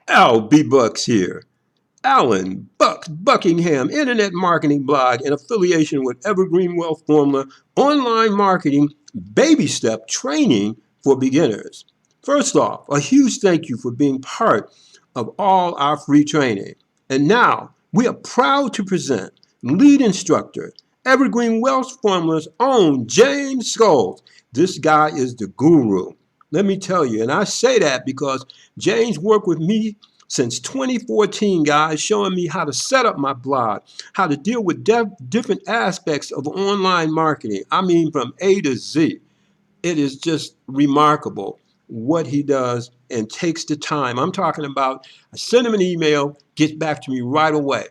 Bucks here. Allan, Buckingham, Internet Marketing Blog, and affiliation with Evergreen Wealth Formula, online marketing, baby step training for beginners. First off, a huge thank you for being part of all our free training. And now, we are proud to present lead instructor, Evergreen Wealth Formula's own James Scholes. This guy is the guru. Let me tell you, and I say that because James worked with me since 2014, guys, showing me how to set up my blog, how to deal with different aspects of online marketing. I mean, from A to Z. It is just remarkable what he does and takes the time. I'm talking about, I send him an email, gets back to me right away.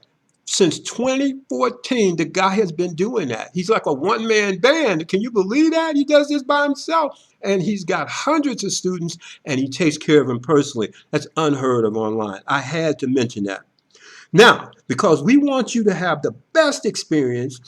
Since 2014, the guy has been doing that. He's like a one-man band. Can you believe that? He does this by himself. And he's got hundreds of students, and he takes care of them personally. That's unheard of online. I had to mention that. Now, because we want you to have the best experience,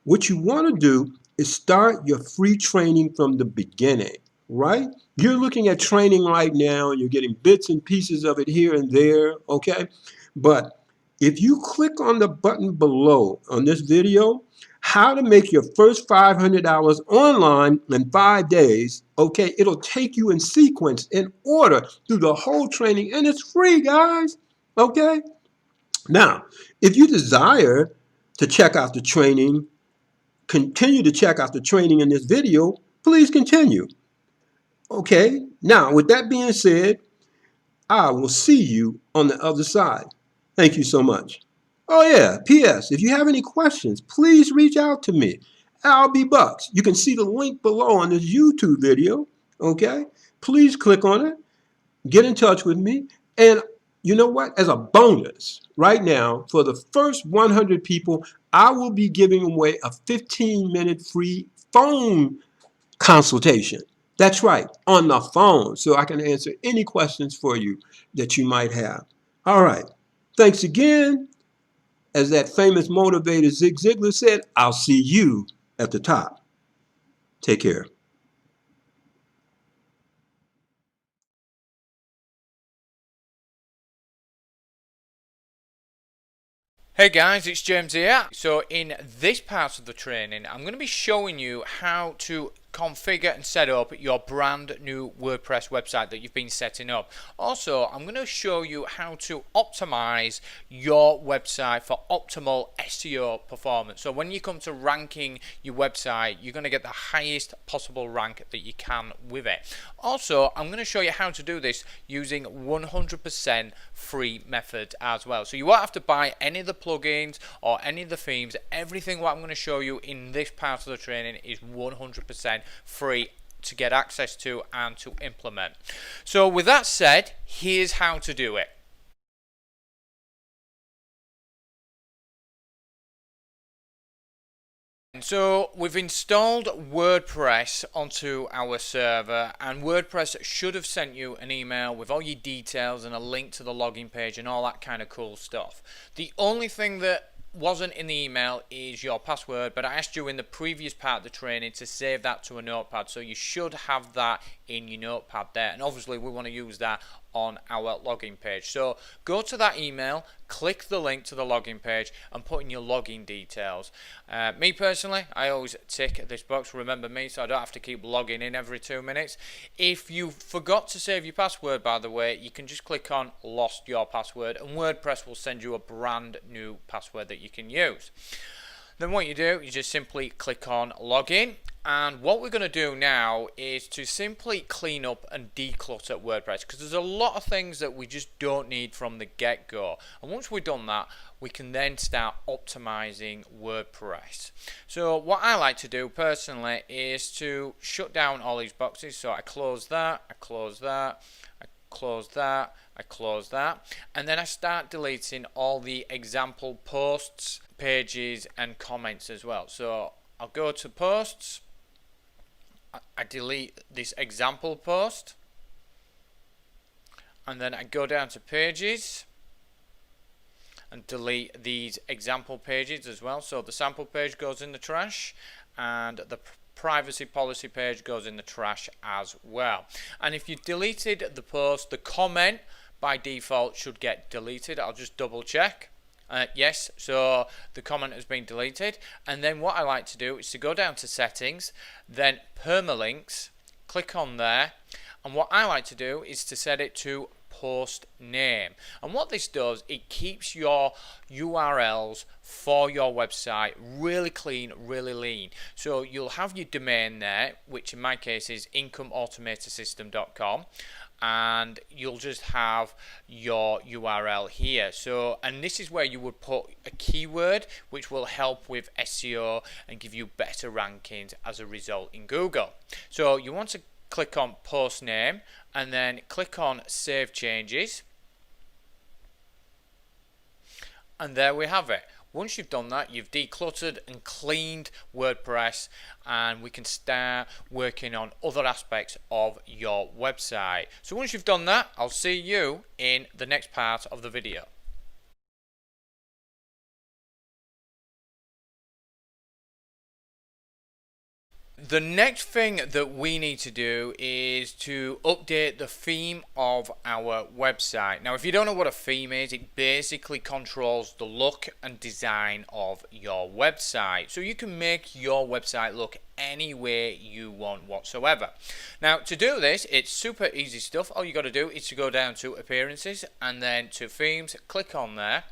what you want to do is start your free training from the beginning, right? You're looking at training right now, and you're getting bits and pieces of it here and there, okay? But if you click on the button below on this video, how to make your first $500 online in 5 days, okay, it'll take you in sequence, in order, through the whole training, and it's free, guys, okay? Now, if you desire to check out the training, continue to check out the training in this video, please continue. Okay, now with that being said, I will see you on the other side. Thank you so much. Oh yeah, P.S. If you have any questions, please reach out to me. Bucks. You can see the link below on this YouTube video. Okay, please click on it, get in touch with me, and you know what? As a bonus, right now, for the first 100 people, I will be giving away a 15-minute free phone consultation. That's right, on the phone, so I can answer any questions for you that you might have. All right, thanks again. As that famous motivator Zig Ziglar said, I'll see you at the top. Take care. Hey guys, it's James here. So in this part of the training, I'm going to be showing you how to configure and set up your brand new WordPress website that you've been setting up. Also, I'm going to show you how to optimize your website for optimal SEO performance. So when you come to ranking your website, you're going to get the highest possible rank that you can with it. Also, I'm going to show you how to do this using 100% free method as well. So you won't have to buy any of the plugins or any of the themes. Everything what I'm going to show you in this part of the training is 100% free to get access to and to implement. So with that said, here's how to do it. So we've installed WordPress onto our server, and WordPress should have sent you an email with all your details and a link to the login page and all that kind of cool stuff. The only thing that wasn't in the email is your password, but I asked you in the previous part of the training to save that to a notepad, so you should have that in your notepad there, and obviously we want to use that on our login page. So go to that email, click the link to the login page and put in your login details. Me personally, I always tick this box, remember me, so I don't have to keep logging in every 2 minutes. If you forgot to save your password, by the way, you can just click on lost your password and WordPress will send you a brand new password that you can use. Then what you do, you just simply click on login, and what we're going to do now is to simply clean up and declutter WordPress, because there's a lot of things that we just don't need from the get-go, and once we've done that, we can then start optimizing WordPress. So what I like to do personally is to shut down all these boxes. So I close that, I close that, I close that, I close that, and then I start deleting all the example posts, pages and comments as well. So I'll go to posts, I delete this example post, and then I go down to pages and delete these example pages as well. So the sample page goes in the trash and the privacy policy page goes in the trash as well. And if you deleted the post, the comment, by default should get deleted. I'll just double check. Yes, so the comment has been deleted. And then what I like to do is to go down to settings, then permalinks, click on there, and what I like to do is to set it to post name. And what this does, it keeps your URLs for your website really clean, really lean. So you'll have your domain there, which in my case is incomeautomatorsystem.com, and you'll just have your URL here. So, and this is where you would put a keyword which will help with SEO and give you better rankings as a result in Google. So you want to click on post name and then click on save changes, and there we have it. Once you've done that, you've decluttered and cleaned WordPress, and we can start working on other aspects of your website. So once you've done that, I'll see you in the next part of the video. The next thing that we need to do is to update the theme of our website. Now, if you don't know what a theme is, it basically controls the look and design of your website. So you can make your website look any way you want whatsoever. Now, to do this, it's super easy stuff. All you got to do is to go down to appearances and then to themes, click on there.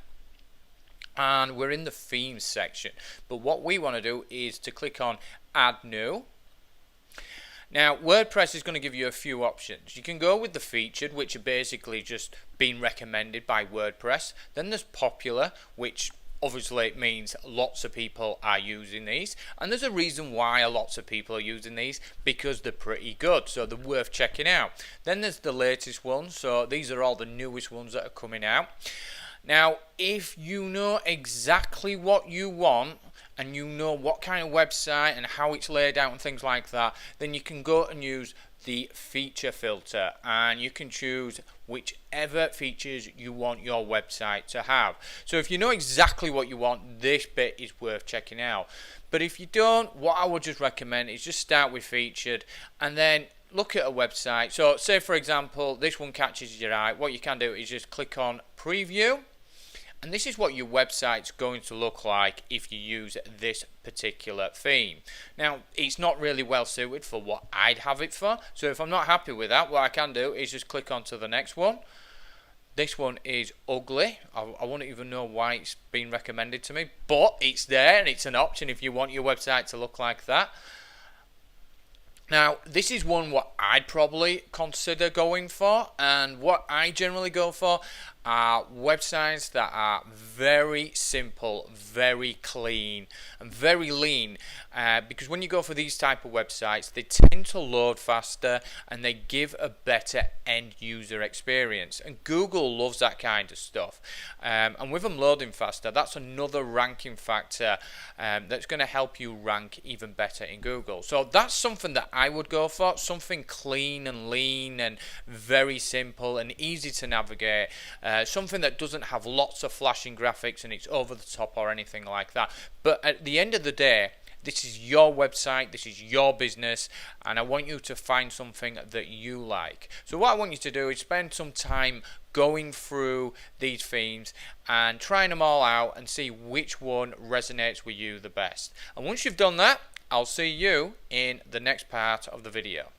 And we're in the themes section, but what we want to do is to click on add new. Now WordPress is going to give you a few options. You can go with the featured, which are basically just being recommended by WordPress. Then there's popular, which obviously it means lots of people are using these, and there's a reason why lots of people are using these, because they're pretty good, so they're worth checking out. Then there's the latest ones, so these are all the newest ones that are coming out. Now, if you know exactly what you want and you know what kind of website and how it's laid out and things like that, then you can go and use the feature filter and you can choose whichever features you want your website to have. So if you know exactly what you want, this bit is worth checking out. But if you don't, what I would just recommend is just start with featured and then look at a website. So say for example this one catches your eye. What you can do is just click on preview, and this is what your website's going to look like if you use this particular theme. Now, it's not really well suited for what I'd have it for, so if I'm not happy with that, what I can do is just click on to the next one. This one is ugly. I wouldn't even know why it's been recommended to me, but it's there and it's an option if you want your website to look like that. Now, this is one what I'd probably consider going for, and what I generally go for are websites that are very simple, very clean, and very lean, because when you go for these type of websites, they tend to load faster and they give a better end user experience, and Google loves that kind of stuff, and with them loading faster, that's another ranking factor that's going to help you rank even better in Google. So that's something that I would go for, something clean and lean and very simple and easy to navigate, something that doesn't have lots of flashing graphics and it's over the top or anything like that. But at the end of the day, this is your website, this is your business, and I want you to find something that you like. So what I want you to do is spend some time going through these themes and trying them all out and see which one resonates with you the best. And once you've done that, I'll see you in the next part of the video.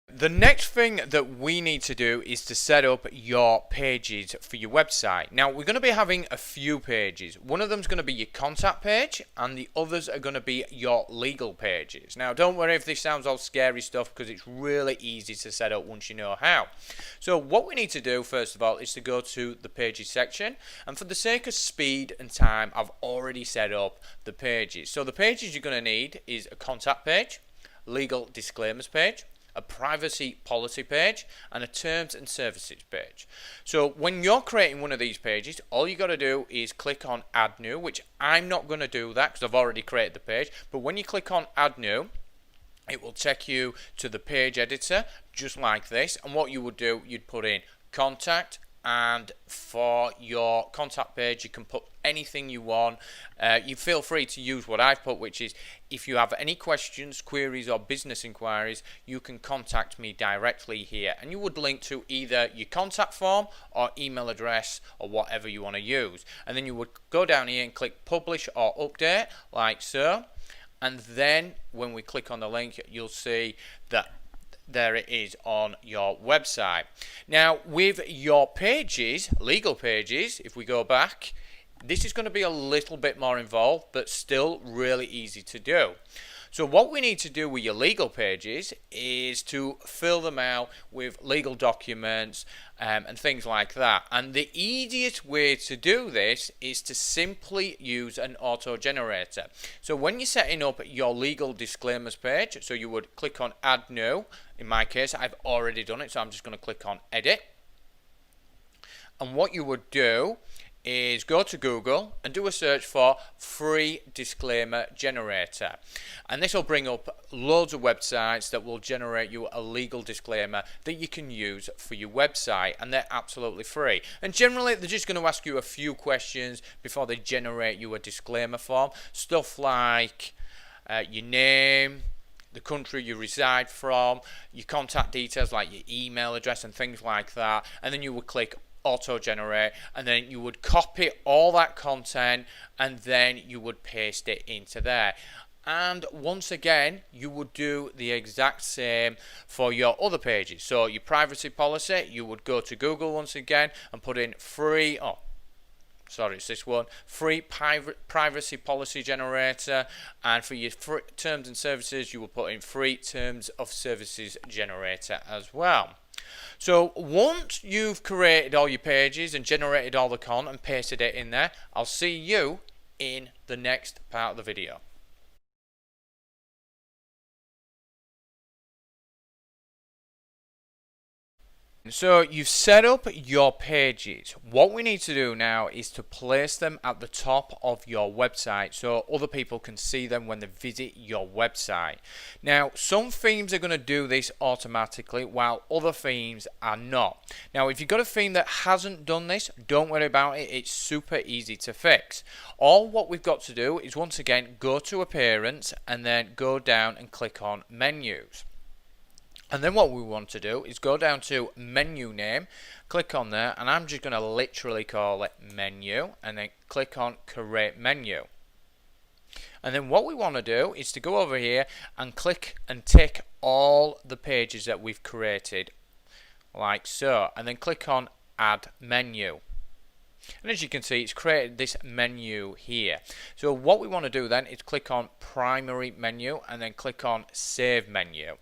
The next thing that we need to do is to set up your pages for your website. Now, we're going to be having a few pages. One of them is going to be your contact page and the others are going to be your legal pages. Now, don't worry if this sounds all scary stuff, because it's really easy to set up once you know how. So what we need to do first of all is to go to the pages section, and for the sake of speed and time, I've already set up the pages. So the pages you're going to need is a contact page, legal disclaimers page, a privacy policy page, and a terms and services page. So when you're creating one of these pages, all you got to do is click on add new, which I'm not going to do that because I've already created the page. But when you click on add new, it will take you to the page editor just like this, and what you would do, you'd put in contact and for your contact page you can put anything you want. You feel free to use what I've put, which is if you have any questions, queries or business inquiries, you can contact me directly here, and you would link to either your contact form or email address or whatever you want to use, and then you would go down here and click publish or update like so, and then when we click on the link you'll see that there it is on your website. Now with your pages, legal pages, if we go back, this is going to be a little bit more involved but still really easy to do. So what we need to do with your legal pages is to fill them out with legal documents and things like that. And the easiest way to do this is to simply use an auto generator. So when you're setting up your legal disclaimers page, so you would click on add new. In my case I've already done it, so I'm just going to click on edit. And what you would do is go to Google and do a search for free disclaimer generator, and this will bring up loads of websites that will generate you a legal disclaimer that you can use for your website, and they're absolutely free. And generally they're just going to ask you a few questions before they generate you a disclaimer form, stuff like your name, the country you reside from, your contact details like your email address and things like that, and then you would click auto generate, and then you would copy all that content and then you would paste it into there. And once again you would do the exact same for your other pages. So your privacy policy, you would go to Google once again and put in free, it's this one, free privacy policy generator, and for your terms and services you will put in free terms of services generator as well. So once you've created all your pages and generated all the content and pasted it in there, I'll see you in the next part of the video. So you've set up your pages. What we need to do now is to place them at the top of your website so other people can see them when they visit your website. Now some themes are going to do this automatically while other themes are not. Now if you've got a theme that hasn't done this, don't worry about it, it's super easy to fix. All what we've got to do is once again go to appearance and then go down and click on menus. And then what we want to do is go down to menu name, click on there, and I'm just going to literally call it menu, and then click on create menu. And then what we want to do is to go over here and click and tick all the pages that we've created like so, and then click on add menu. And as you can see, it's created this menu here. So what we want to do then is click on primary menu and then click on save menu.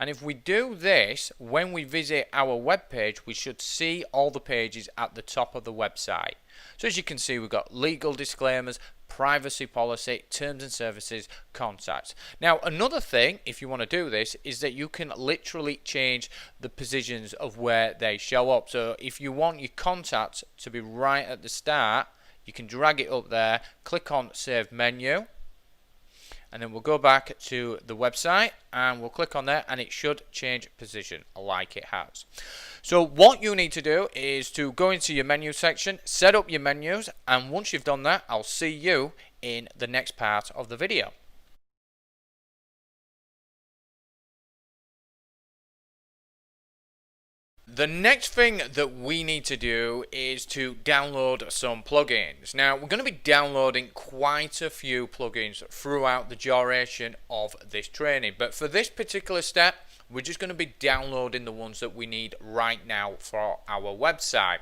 And if we do this, when we visit our web page, we should see all the pages at the top of the website. So as you can see, we've got legal disclaimers, privacy policy, terms and services, contacts. Now another thing, if you want to do this, is that you can literally change the positions of where they show up. So if you want your contacts to be right at the start, you can drag it up there, click on save menu, and then we'll go back to the website and we'll click on there, and it should change position like it has. So what you need to do is to go into your menu section, set up your menus, and once you've done that, I'll see you in the next part of the video. The next thing that we need to do is to download some plugins. Now we're going to be downloading quite a few plugins throughout the duration of this training, but for this particular step we're just going to be downloading the ones that we need right now for our website.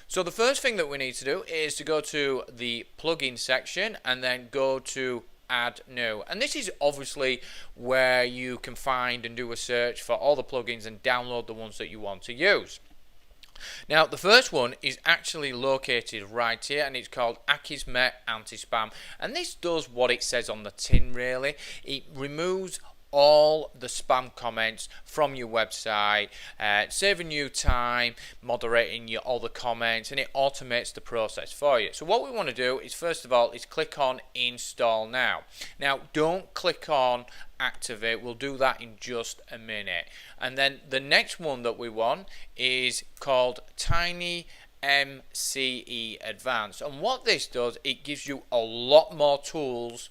So the first thing that we need to do is to go to the plugin section and then go to add new, and this is obviously where you can find and do a search for all the plugins and download the ones that you want to use. Now the first one is actually located right here, and it's called Akismet Anti-Spam, and this does what it says on the tin really. It removes all the spam comments from your website, saving you time, moderating all the comments, and it automates the process for you. So what we want to do is, first of all, is click on install now. Now don't click on activate, we'll do that in just a minute. And then the next one that we want is called Tiny MCE Advanced, and what this does, it gives you a lot more tools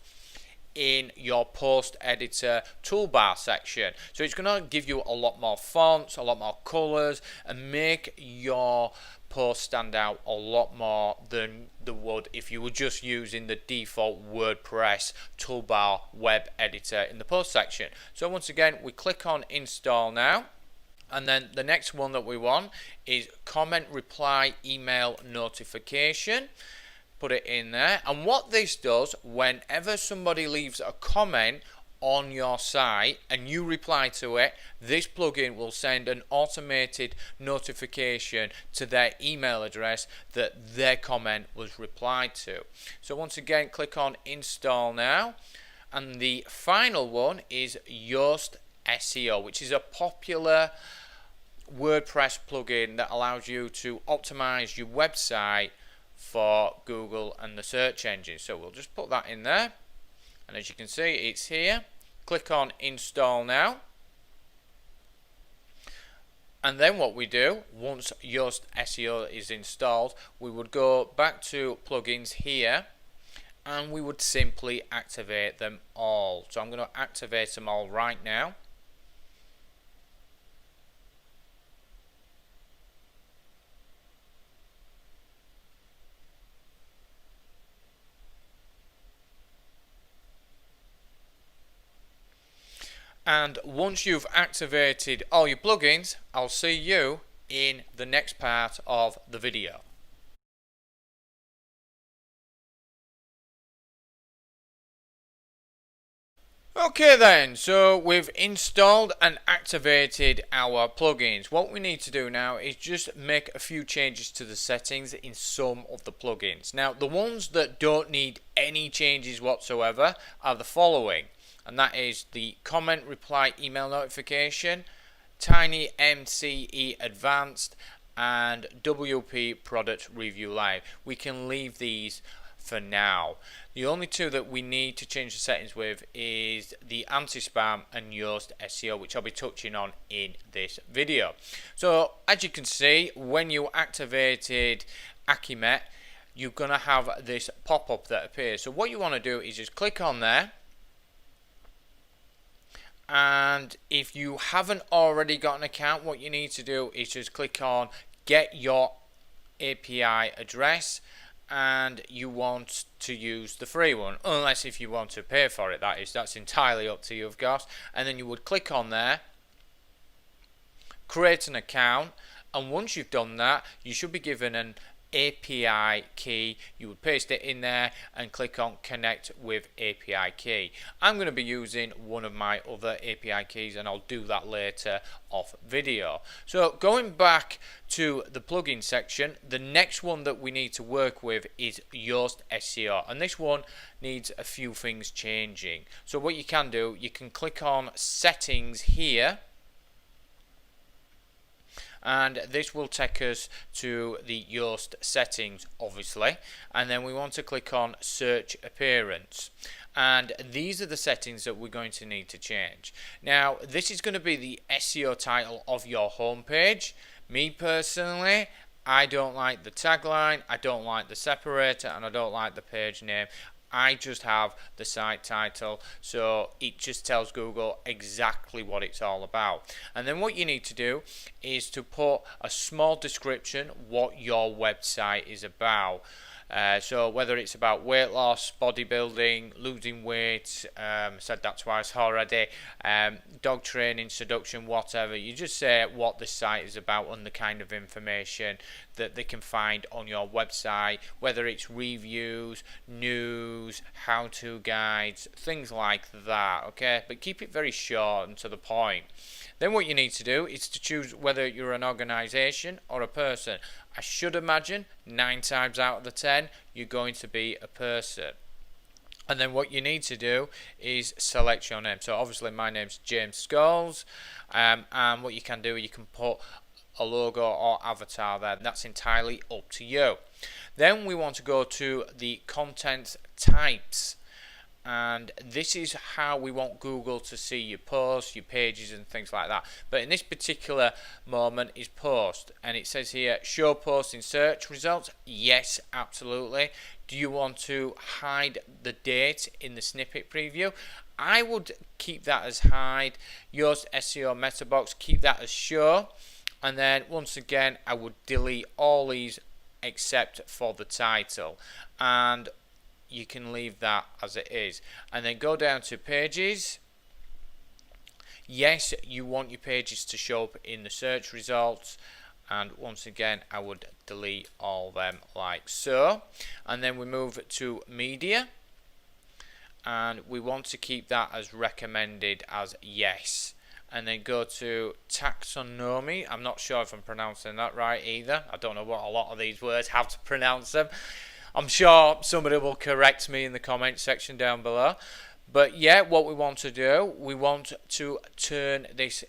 in your post editor toolbar section. So it's going to give you a lot more fonts, a lot more colors, and make your post stand out a lot more than the would if you were just using the default WordPress toolbar web editor in the post section. So once again, we click on install now. And then the next one that we want is comment reply email notification. Put it in there, and what this does, whenever somebody leaves a comment on your site and you reply to it, this plugin will send an automated notification to their email address that their comment was replied to. So once again, click on install now. And the final one is Yoast SEO, which is a popular WordPress plugin that allows you to optimize your website for Google and the search engine. So we'll just put that in there, and as you can see, it's here. Click on install now, and then what we do, once Yoast SEO is installed, we would go back to plugins here, and we would simply activate them all. So I'm going to activate them all right now. And once you've activated all your plugins, I'll see you in the next part of the video. Okay then, so we've installed and activated our plugins. What we need to do now is just make a few changes to the settings in some of the plugins. Now, the ones that don't need any changes whatsoever are the following. And that is the comment reply email notification, Tiny MCE Advanced, and WP Product Review Live. We can leave these for now. The only two that we need to change the settings with is the anti-spam and Yoast SEO, which I'll be touching on in this video. So as you can see, when you activated Akimet, you're going to have this pop-up that appears. So what you want to do is just click on there. And if you haven't already got an account, what you need to do is just click on get your API address, and you want to use the free one, unless if you want to pay for it, that's entirely up to you, of course. And then you would click on there, create an account, and once you've done that, you should be given an API key. You would paste it in there and click on connect with API key. I'm going to be using one of my other API keys, and I'll do that later off video. So going back to the plugin section, the next one that we need to work with is Yoast SEO, and this one needs a few things changing. So what you can do, you can click on settings here, and this will take us to the Yoast settings, obviously, and then we want to click on search appearance, and these are the settings that we're going to need to change. Now, this is going to be the SEO title of your homepage. Me personally, I don't like the tagline, I don't like the separator, and I don't like the page name. I just have the site title, so it just tells Google exactly what it's all about. And then what you need to do is to put a small description what your website is about. So whether it's about weight loss, bodybuilding, losing weight, said that twice already, dog training, seduction, whatever, you just say what the site is about and the kind of information that they can find on your website, whether it's reviews, news, how-to guides, things like that, okay? But keep it very short and to the point. Then what you need to do is to choose whether you're an organization or a person. I should imagine 9 times out of the 10 you're going to be a person. And then what you need to do is select your name. So obviously my name's James Scholes, and what you can do, you can put a logo or avatar there. That's entirely up to you. Then we want to go to the content types, and this is how we want Google to see your posts, your pages and things like that. But in this particular moment is post, and it says here show post in search results. Yes, absolutely. Do you want to hide the date in the snippet preview? I would keep that as hide. Yoast SEO meta box, keep that as show. And then once again I would delete all these except for the title, and you can leave that as it is. And then go down to pages. Yes, you want your pages to show up in the search results, and once again I would delete all them like so. And then we move to media, and we want to keep that as recommended as yes. And then go to taxonomy. I'm not sure if I'm pronouncing that right either. I don't know what a lot of these words, how to pronounce them. I'm sure somebody will correct me in the comment section down below. But yeah, what we want to do, we want to turn this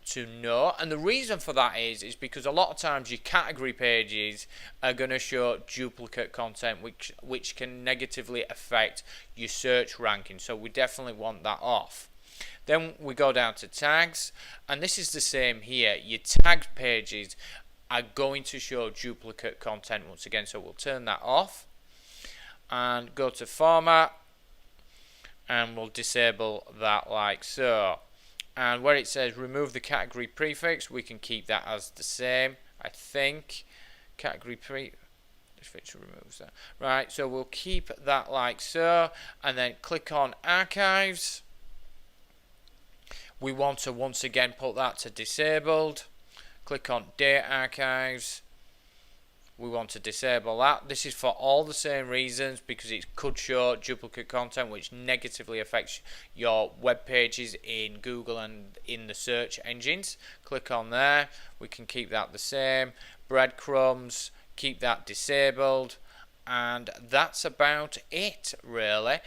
to no. And the reason for that is because a lot of times your category pages are going to show duplicate content, which can negatively affect your search ranking. So we definitely want that off. Then we go down to tags, and this is the same here. Your tagged pages are going to show duplicate content once again, so we'll turn that off. And go to format, and we'll disable that like so. And where it says remove the category prefix, we can keep that as the same. I think category this feature removes that. Right, so we'll keep that like so, and then click on archives. We want to once again put that to disabled. Click on date archives. We want to disable that. This is for all the same reasons, because it could show duplicate content which negatively affects your web pages in Google and in the search engines. Click on there. We can keep that the same. Breadcrumbs, keep that disabled. And that's about it really.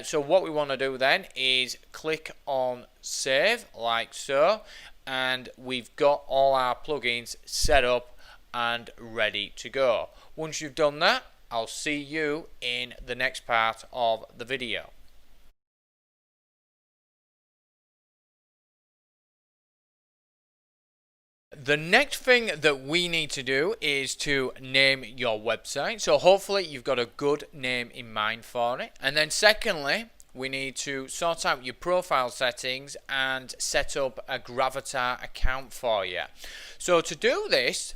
So what we want to do then is click on save like so, and we've got all our plugins set up and ready to go. Once you've done that, I'll see you in the next part of the video. The next thing that we need to do is to name your website. So hopefully you've got a good name in mind for it. And then secondly, we need to sort out your profile settings and set up a Gravatar account for you. So to do this,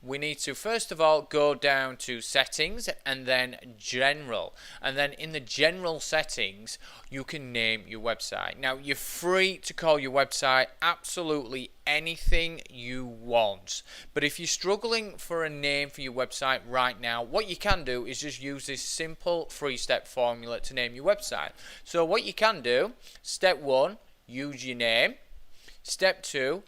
we need to first of all go down to settings and then general, and then in the general settings you can name your website. Now you're free to call your website absolutely anything you want, but if you're struggling for a name for your website right now, what you can do is just use this simple 3-step formula to name your website. So what you can do, step 1, use your name. Step 2,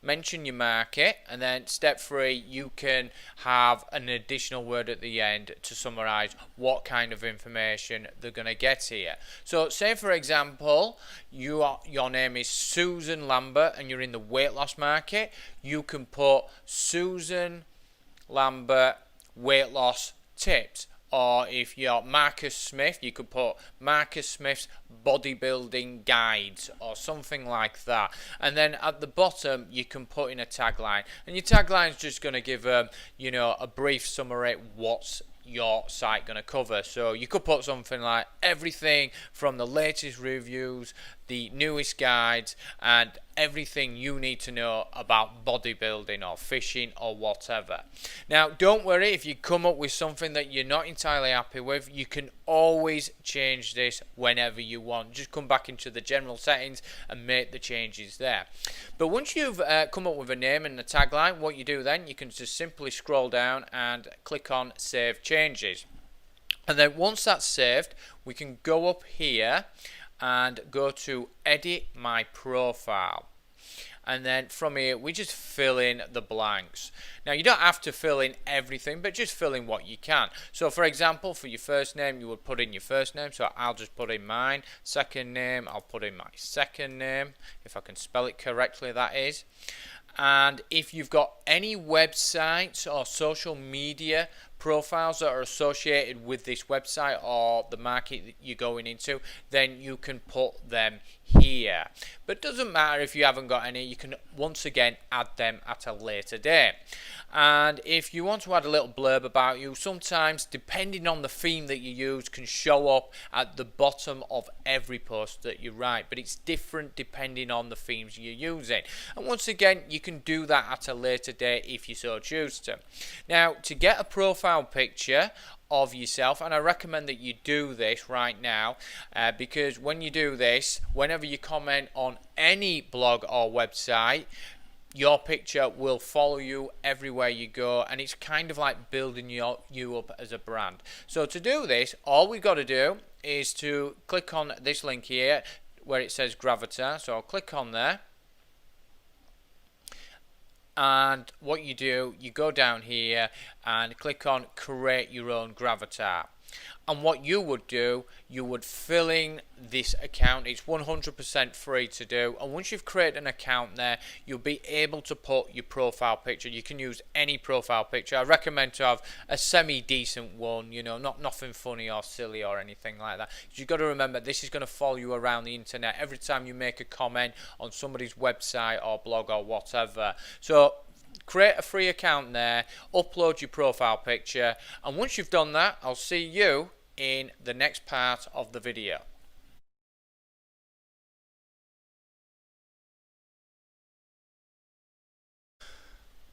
mention your market, and then step 3, you can have an additional word at the end to summarize what kind of information they're going to get here. So say for example your name is Susan Lambert and you're in the weight loss market, you can put Susan Lambert weight loss tips. Or if you're Marcus Smith, you could put Marcus Smith's bodybuilding guides or something like that. And then at the bottom, you can put in a tagline. And your tagline is just going to give a brief summary what's your site going to cover. So you could put something like everything from the latest reviews, the newest guides, and everything you need to know about bodybuilding or fishing or whatever. Now don't worry if you come up with something that you're not entirely happy with, you can always change this whenever you want. Just come back into the general settings and make the changes there. But once you've come up with a name and a tagline, what you do then, you can just simply scroll down and click on save changes. And then once that's saved, we can go up here and go to edit my profile. and then from here we just fill in the blanks. Now you don't have to fill in everything, but just fill in what you can. So for example, for your first name you would put in your first name, so I'll just put in mine. Second name, I'll put in my second name, if I can spell it correctly, that is. And if you've got any websites or social media profiles that are associated with this website or the market that you're going into, then you can put them here. But it doesn't matter if you haven't got any, you can once again add them at a later date. And if you want to add a little blurb about you, sometimes depending on the theme that you use can show up at the bottom of every post that you write, but it's different depending on the themes you're using. And once again, you can do that at a later date if you so choose to. Now, to get a profile picture of yourself, and I recommend that you do this right now, because when you do this, whenever you comment on any blog or website, your picture will follow you everywhere you go, and it's kind of like building you up as a brand. So to do this, all we've got to do is to click on this link here where it says Gravatar. So I'll click on there, and what you do, you go down here and click on create your own Gravatar. And what you would do, you would fill in this account. It's 100% free to do, and once you've created an account there, you'll be able to put your profile picture. You can use any profile picture. I recommend to have a semi-decent one, you know, nothing funny or silly or anything like that. You've got to remember, this is going to follow you around the internet every time you make a comment on somebody's website or blog or whatever. So create a free account there, upload your profile picture, and once you've done that, I'll see you in the next part of the video.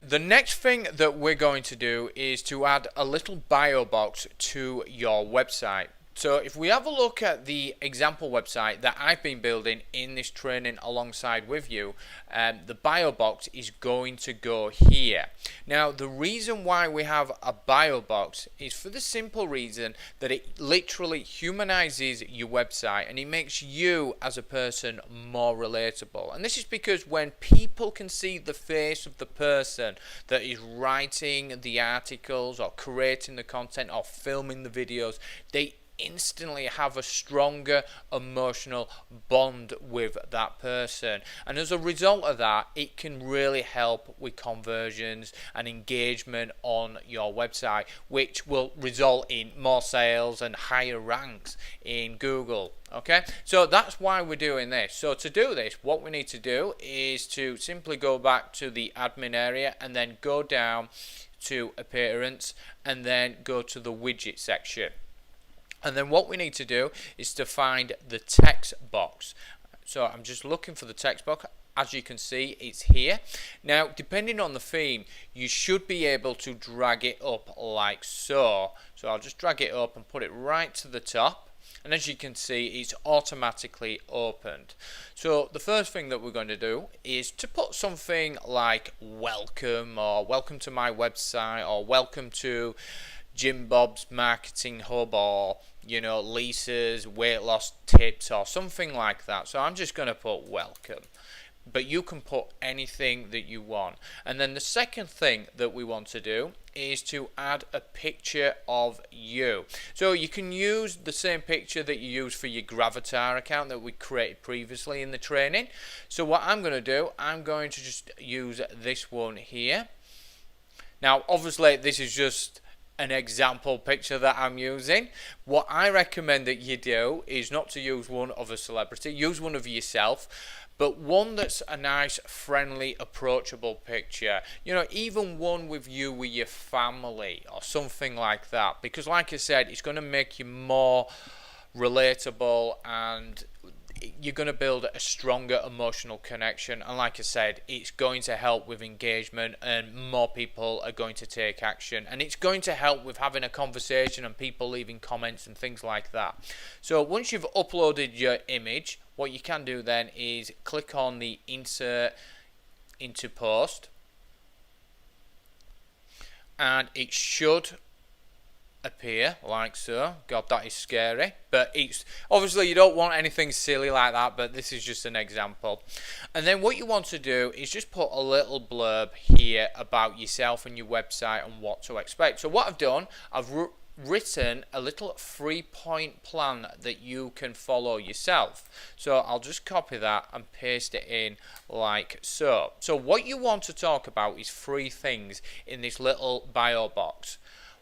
The next thing that we're going to do is to add a little bio box to your website. So if we have a look at the example website that I've been building in this training alongside with you, the bio box is going to go here. Now the reason why we have a bio box is for the simple reason that it literally humanizes your website and it makes you as a person more relatable. And this is because when people can see the face of the person that is writing the articles or creating the content or filming the videos, they instantly have a stronger emotional bond with that person, and as a result of that, it can really help with conversions and engagement on your website, which will result in more sales and higher ranks in Google. Okay, so that's why we're doing this. So to do this, what we need to do is to simply go back to the admin area and then go down to appearance and then go to the widget section. And then what we need to do is to find the text box. So I'm just looking for the text box. As you can see, it's here. Now, depending on the theme, you should be able to drag it up like so. So I'll just drag it up and put it right to the top. And as you can see, it's automatically opened. So the first thing that we're going to do is to put something like welcome, or welcome to my website, or welcome to Jim Bob's Marketing Hub, or you know, Lisa's weight loss tips, or something like that. So I'm just going to put welcome, but you can put anything that you want. And then the second thing that we want to do is to add a picture of you. So you can use the same picture that you use for your Gravatar account that we created previously in the training. So what I'm going to do, I'm going to just use this one here. Now obviously this is just an example picture that I'm using. What I recommend that you do is not to use one of a celebrity, use one of yourself, but one that's a nice, friendly, approachable picture. You know, even one with you with your family or something like that, because like I said, it's going to make you more relatable and you're going to build a stronger emotional connection, and like I said, it's going to help with engagement and more people are going to take action, and it's going to help with having a conversation and people leaving comments and things like that. So once you've uploaded your image, what you can do then is click on the insert into post, and it should appear like so. God, that is scary, but it's obviously you don't want anything silly like that, but this is just an example. And then what you want to do is just put a little blurb here about yourself and your website and what to expect. So what I've done, I've written a little 3-point plan that you can follow yourself. So I'll just copy that and paste it in like so. So what you want to talk about is 3 things in this little bio box.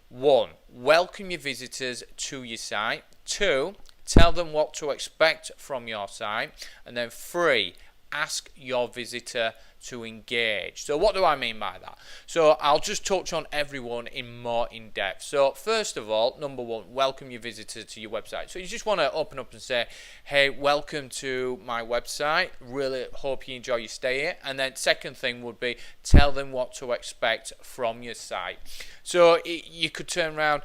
1, welcome your visitors to your site. 2, tell them what to expect from your site. And then 3, ask your visitor to engage. So what do I mean by that? So I'll just touch on everyone in depth. So first of all, number 1, welcome your visitor to your website. So you just want to open up and say, hey, welcome to my website, really hope you enjoy your stay here. And then second thing would be tell them what to expect from your site. So you could turn around,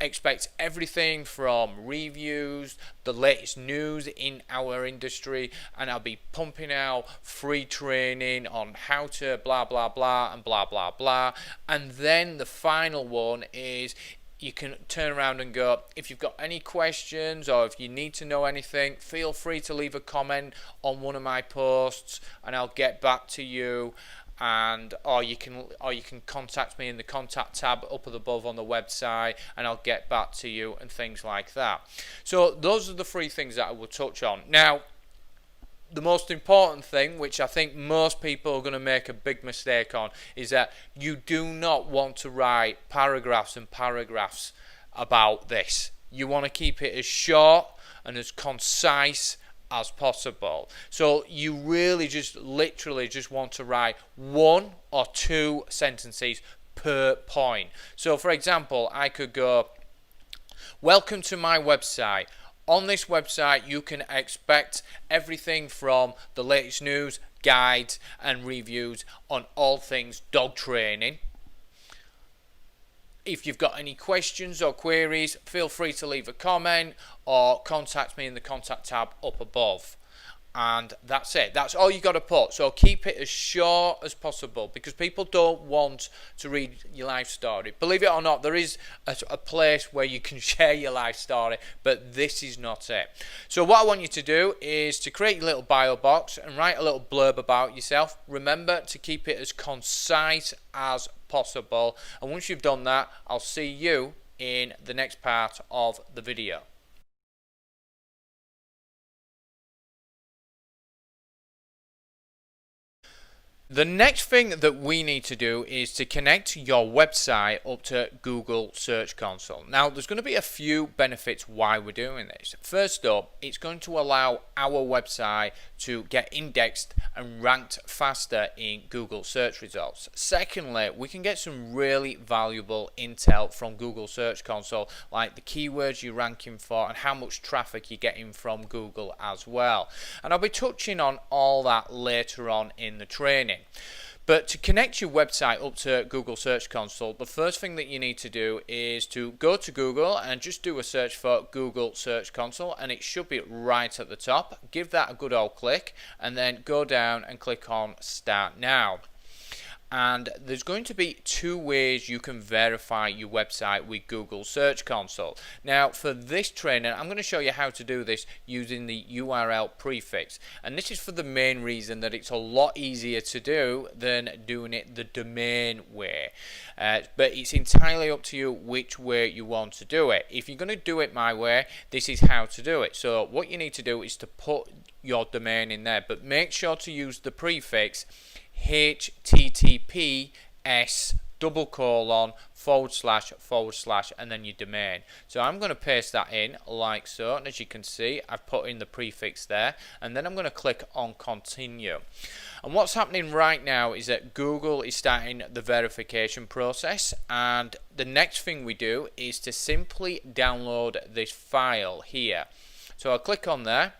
expect everything from reviews, the latest news in our industry, and I'll be pumping out free training on how to blah blah blah and blah blah blah. And then the final one is you can turn around and go, if you've got any questions or if you need to know anything, feel free to leave a comment on one of my posts and I'll get back to you. And or you can contact me in the contact tab up above on the website and I'll get back to you and things like that. So those are the 3 things that I will touch on. Now the most important thing, which I think most people are going to make a big mistake on, is that you do not want to write paragraphs and paragraphs about this. You want to keep it as short and as concise as possible. So you really just literally just want to write 1 or 2 sentences per point. So for example, I could go, welcome to my website. On this website you can expect everything from the latest news, guides and reviews on all things dog training. If you've got any questions or queries, feel free to leave a comment or contact me in the contact tab up above. And that's it. That's all you got to put. So keep it as short as possible because people don't want to read your life story. Believe it or not, there is a place where you can share your life story, but this is not it. So what I want you to do is to create your little bio box and write a little blurb about yourself. Remember to keep it as concise as possible. And once you've done that, I'll see you in the next part of the video. The next thing that we need to do is to connect your website up to Google Search Console. Now, there's going to be a few benefits why we're doing this. First up, it's going to allow our website to get indexed and ranked faster in Google search results. Secondly, we can get some really valuable intel from Google Search Console, like the keywords you're ranking for and how much traffic you're getting from Google as well. And I'll be touching on all that later on in the training. But to connect your website up to Google Search Console, the first thing that you need to do is to go to Google and just do a search for Google Search Console, and it should be right at the top. Give that a good old click and then go down and click on Start Now. And there's going to be 2 ways you can verify your website with Google Search Console. Now for this training, I'm going to show you how to do this using the URL prefix. And this is for the main reason that it's a lot easier to do than doing it the domain way. But it's entirely up to you which way you want to do it. If you're going to do it my way, this is how to do it. So what you need to do is to put your domain in there, but make sure to use the prefix https:// and then your domain. So I'm going to paste that in like so, and as you can see I've put in the prefix there, and then I'm going to click on continue. And what's happening right now is that Google is starting the verification process, and the next thing we do is to simply download this file here. So I'll click on there,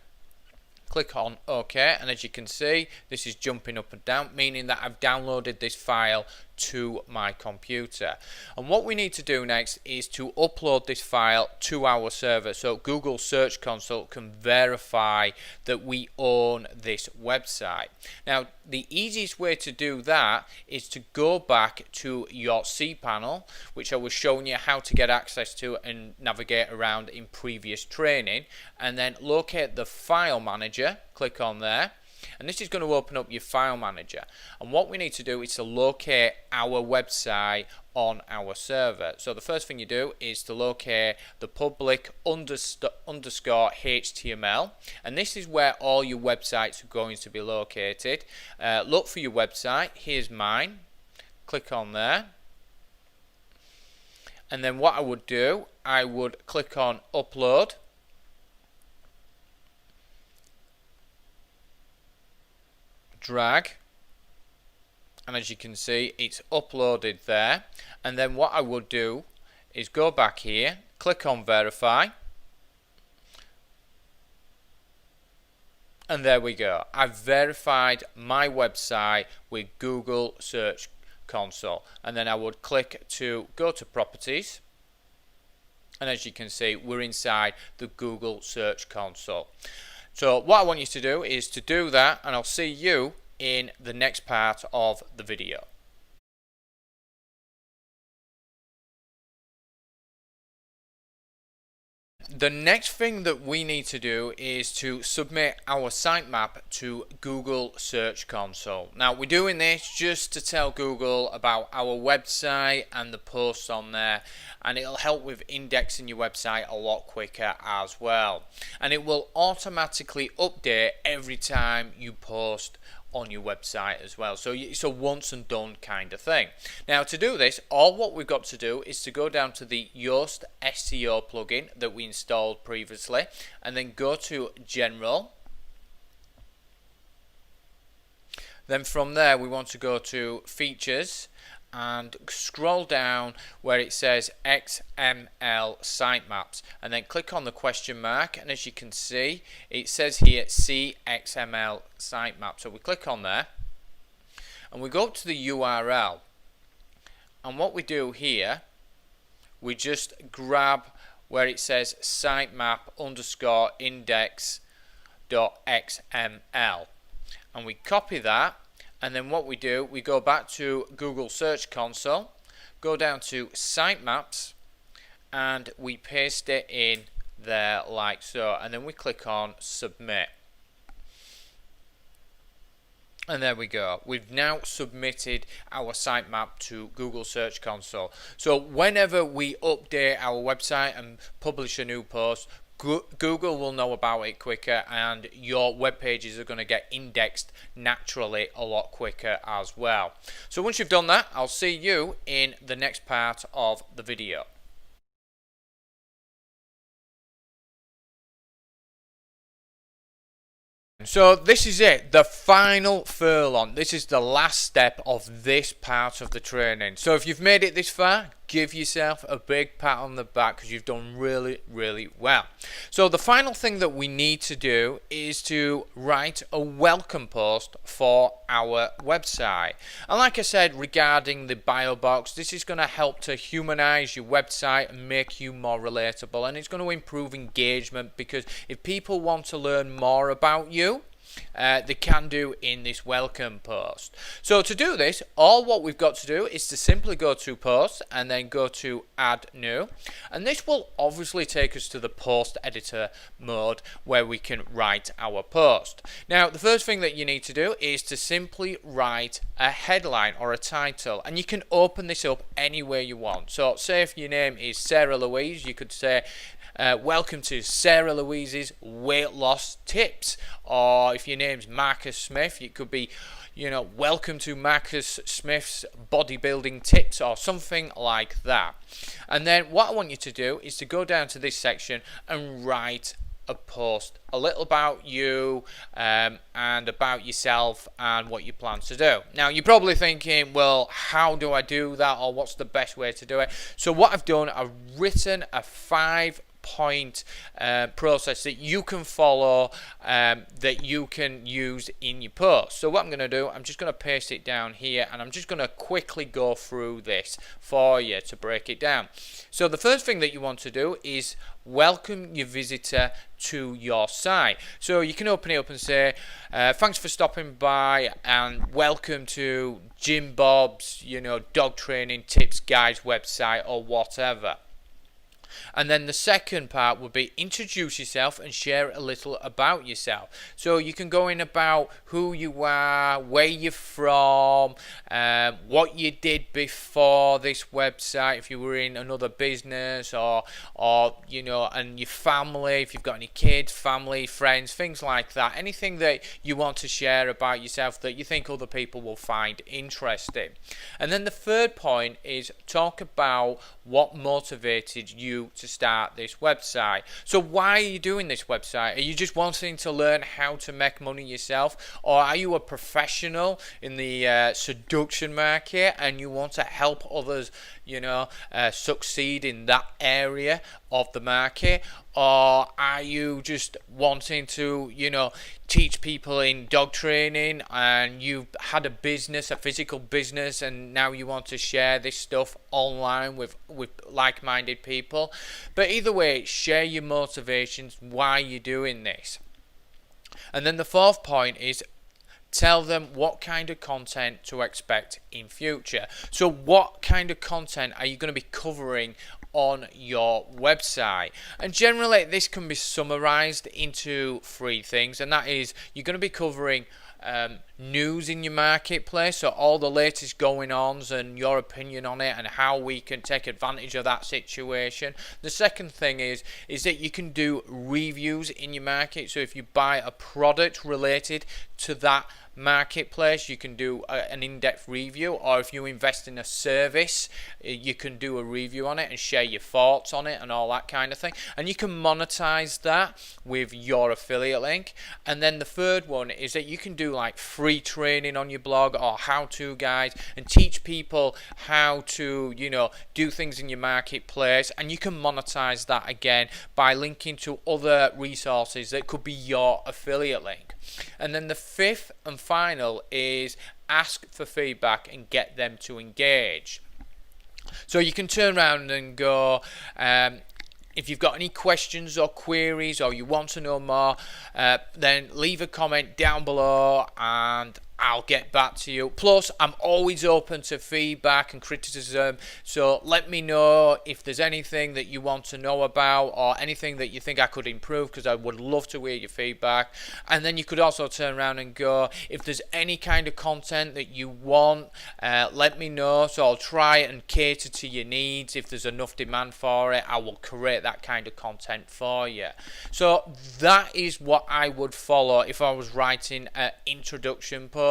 click on OK, and as you can see this is jumping up and down, meaning that I've downloaded this file to my computer. And what we need to do next is to upload this file to our server so Google Search Console can verify that we own this website. Now, the easiest way to do that is to go back to your cPanel, which I was showing you how to get access to and navigate around in previous training, and then locate the file manager, click on there, and this is going to open up your file manager. And what we need to do is to locate our website on our server. So the first thing you do is to locate the public underscore HTML, and this is where all your websites are going to be located. Look for your website. Here's mine. Click on there, and then what I would do, I would click on upload, drag, and as you can see it's uploaded there. And then what I would do is go back here, click on verify, and there we go. I've verified my website with Google Search Console. And then I would click to go to properties, and as you can see we're inside the Google Search Console. So what I want you to do is to do that, and I'll see you in the next part of the video. The next thing that we need to do is to submit our sitemap to Google Search Console. Now we're doing this just to tell Google about our website and the posts on there, and it'll help with indexing your website a lot quicker as well. And it will automatically update every time you post on your website as well. So it's a once and done kind of thing. Now to do this, all what we've got to do is to go down to the Yoast SEO plugin that we installed previously, and then go to General. Then from there we want to go to Features and scroll down where it says XML sitemaps, and then click on the question mark, and as you can see it says here see XML sitemap. So we click on there and we go up to the URL, and what we do here, we just grab where it says sitemap underscore index.xml, and we copy that. And then what we do, we go back to Google Search Console, go down to Sitemaps, and we paste it in there like so, and then we click on Submit. And there we go. We've now submitted our sitemap to Google Search Console. So whenever we update our website and publish a new post, Google will know about it quicker, and your web pages are going to get indexed naturally a lot quicker as well. So once you've done that, I'll see you in the next part of the video. So this is it, the final furlong. This is the last step of this part of the training. So if you've made it this far, give yourself a big pat on the back because you've done really, really well. So the final thing that we need to do is to write a welcome post for our website. And like I said regarding the bio box, this is going to help to humanize your website and make you more relatable, and it's going to improve engagement, because if people want to learn more about you, they can do in this welcome post. So to do this, all what we've got to do is to simply go to post and then go to add new, and this will obviously take us to the post editor mode where we can write our post. Now the first thing that you need to do is to simply write a headline or a title, and you can open this up any way you want. So say if your name is Sarah Louise, you could say welcome to Sarah Louise's weight loss tips. Or if your name's Marcus Smith, it could be, you know, welcome to Marcus Smith's bodybuilding tips, or something like that. And then what I want you to do is to go down to this section and write a post a little about you and about yourself and what you plan to do. Now you're probably thinking, well, how do I do that, or what's the best way to do it? So what I've done, I've written a 5 point process that you can follow, that you can use in your post. So what I'm going to do, I'm just going to paste it down here, and I'm just going to quickly go through this for you to break it down. So the first thing that you want to do is welcome your visitor to your site. So you can open it up and say, thanks for stopping by and welcome to Jim Bob's, dog training tips guides website or whatever. And then the second part would be introduce yourself and share a little about yourself. So you can go in about who you are, where you're from, what you did before this website, if you were in another business, or and your family, if you've got any kids, family, friends, things like that. Anything that you want to share about yourself that you think other people will find interesting. And then the third point is talk about what motivated you to start this website. So why are you doing this website? Are you just wanting to learn how to make money yourself, or are you a professional in the seduction market and you want to help others succeed in that area of the market? Or are you just wanting to teach people in dog training, and you've had a business, a physical business, and now you want to share this stuff online with like-minded people? But either way, share your motivations, why you're doing this. And then the fourth point is tell them what kind of content to expect in future. So what kind of content are you going to be covering on your website? And generally this can be summarized into 3 things, and that is you're going to be covering news in your marketplace, so all the latest going ons and your opinion on it and how we can take advantage of that situation. The second thing is that you can do reviews in your market. So if you buy a product related to that marketplace, you can do an in-depth review, or if you invest in a service, you can do a review on it and share your thoughts on it and all that kind of thing, and you can monetize that with your affiliate link. And then the third one is that you can do like free training on your blog or how-to guides and teach people how to do things in your marketplace, and you can monetize that again by linking to other resources that could be your affiliate link. And then the fifth and final is ask for feedback and get them to engage. So you can turn around and go, if you've got any questions or queries, or you want to know more, then leave a comment down below and I'll get back to you. Plus, I'm always open to feedback and criticism, so let me know if there's anything that you want to know about or anything that you think I could improve, because I would love to hear your feedback. And then you could also turn around and go, if there's any kind of content that you want, let me know, so I'll try and cater to your needs. If there's enough demand for it, I will create that kind of content for you. So that is what I would follow if I was writing an introduction post.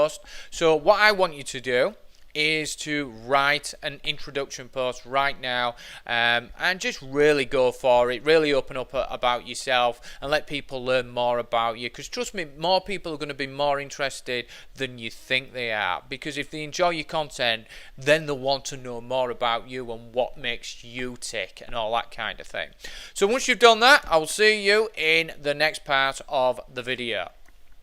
So what I want you to do is to write an introduction post right now, and just really go for it, really open up about yourself and let people learn more about you, because trust me, more people are going to be more interested than you think they are, because if they enjoy your content, then they'll want to know more about you and what makes you tick and all that kind of thing. So once you've done that, I'll see you in the next part of the video.